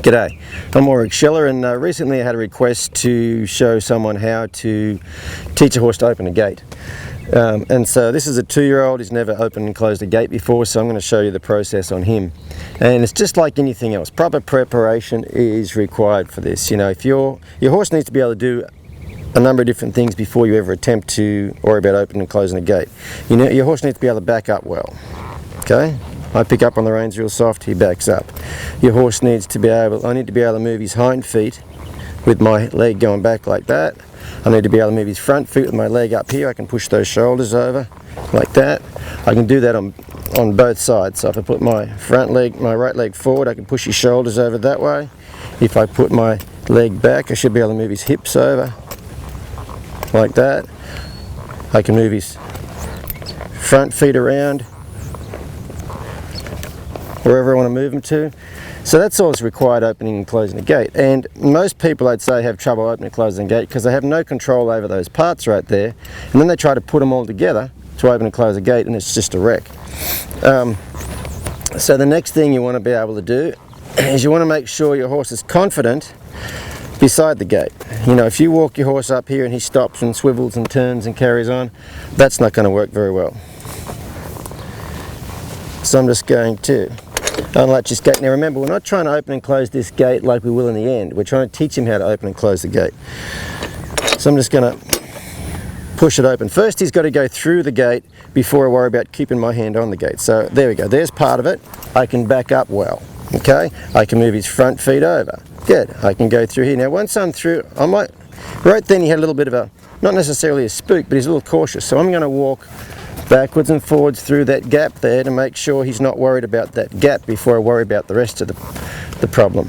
G'day, I'm Warwick Schiller, and recently I had a request to show someone how to teach a horse to open a gate. And so this is a 2-year-old, he's never opened and closed a gate before, so I'm going to show you the process on him. And it's just like anything else, proper preparation is required for this. You know, if your horse needs to be able to do a number of different things before you ever attempt to worry about opening and closing a gate. You know, your horse needs to be able to back up well, okay? I pick up on the reins real soft, he backs up. Your horse needs to be able, I need to be able to move his hind feet with my leg going back like that. I need to be able to move his front feet with my leg up here. I can push those shoulders over like that. I can do that on both sides. So if I put my front leg, my right leg forward, I can push his shoulders over that way. If I put my leg back, I should be able to move his hips over like that. I can move his front feet around wherever I want to move them to. So that's all that's required opening and closing the gate. And most people, I'd say, have trouble opening and closing the gate because they have no control over those parts right there, and then they try to put them all together to open and close the gate, and it's just a wreck. So the next thing you want to be able to do is you want to make sure your horse is confident beside the gate. You know, if you walk your horse up here and he stops and swivels and turns and carries on, that's not going to work very well. So I'm just going to unlatch this gate. Now remember, we're not trying to open and close this gate like we will in the end. We're trying to teach him how to open and close the gate. So I'm just going to push it open. First he's got to go through the gate before I worry about keeping my hand on the gate. So there we go, there's part of it. I can back up well, okay? I can move his front feet over. Good, I can go through here. Now once I'm through, I might, right then he had a little bit of a, not necessarily a spook, but he's a little cautious. So I'm going to walk backwards and forwards through that gap there to make sure he's not worried about that gap before I worry about the rest of the problem.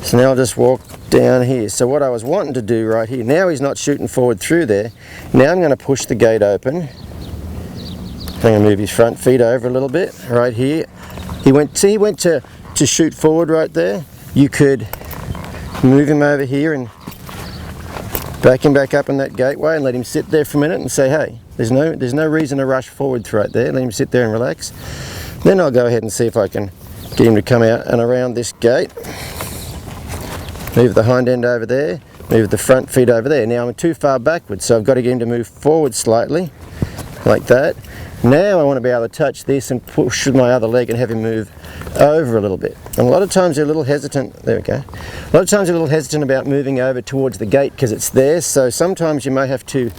So now I'll just walk down here. So what I was wanting to do right here, now he's not shooting forward through there. Now I'm going to push the gate open. I'm going to move his front feet over a little bit right here. He went to shoot forward right there. You could move him over here and back him back up in that gateway and let him sit there for a minute and say, hey, there's no reason to rush forward right there. Let him sit there and relax. Then I'll go ahead and see if I can get him to come out and around this gate. Move the hind end over there, move the front feet over there. Now I'm too far backwards, so I've got to get him to move forward slightly, like that. Now I want to be able to touch this and push with my other leg and have him move over a little bit. And a lot of times they're a little hesitant, there we go. A lot of times they're a little hesitant about moving over towards the gate because it's there, so sometimes you may have to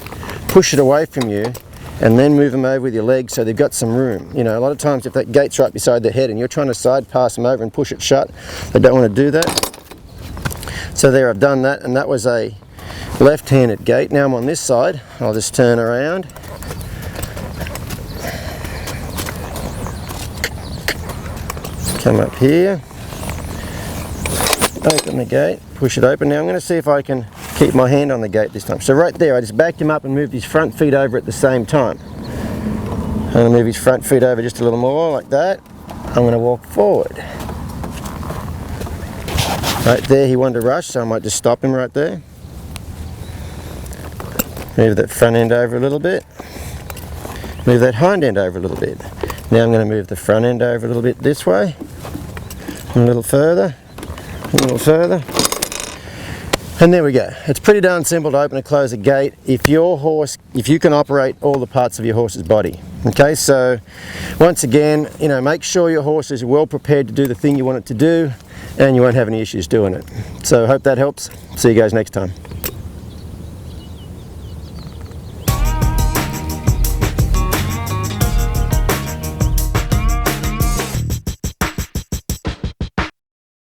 push it away from you and then move them over with your legs so they've got some room. You know, a lot of times if that gate's right beside their head and you're trying to side pass them over and push it shut, they don't want to do that. So there, I've done that, and that was a left-handed gate. Now I'm on this side, I'll just turn around. Come up here, open the gate, push it open. Now I'm going to see if I can keep my hand on the gate this time. So right there, I just backed him up and moved his front feet over at the same time. I'm going to move his front feet over just a little more, like that. I'm going to walk forward. Right there, he wanted to rush, so I might just stop him right there. Move that front end over a little bit. Move that hind end over a little bit. Now I'm going to move the front end over a little bit this way. A little further, a little further, and there we go. It's pretty darn simple to open and close a gate if you can operate all the parts of your horse's body. Okay, so once again, you know, make sure your horse is well prepared to do the thing you want it to do, and you won't have any issues doing it. So I hope that helps. See you guys next time.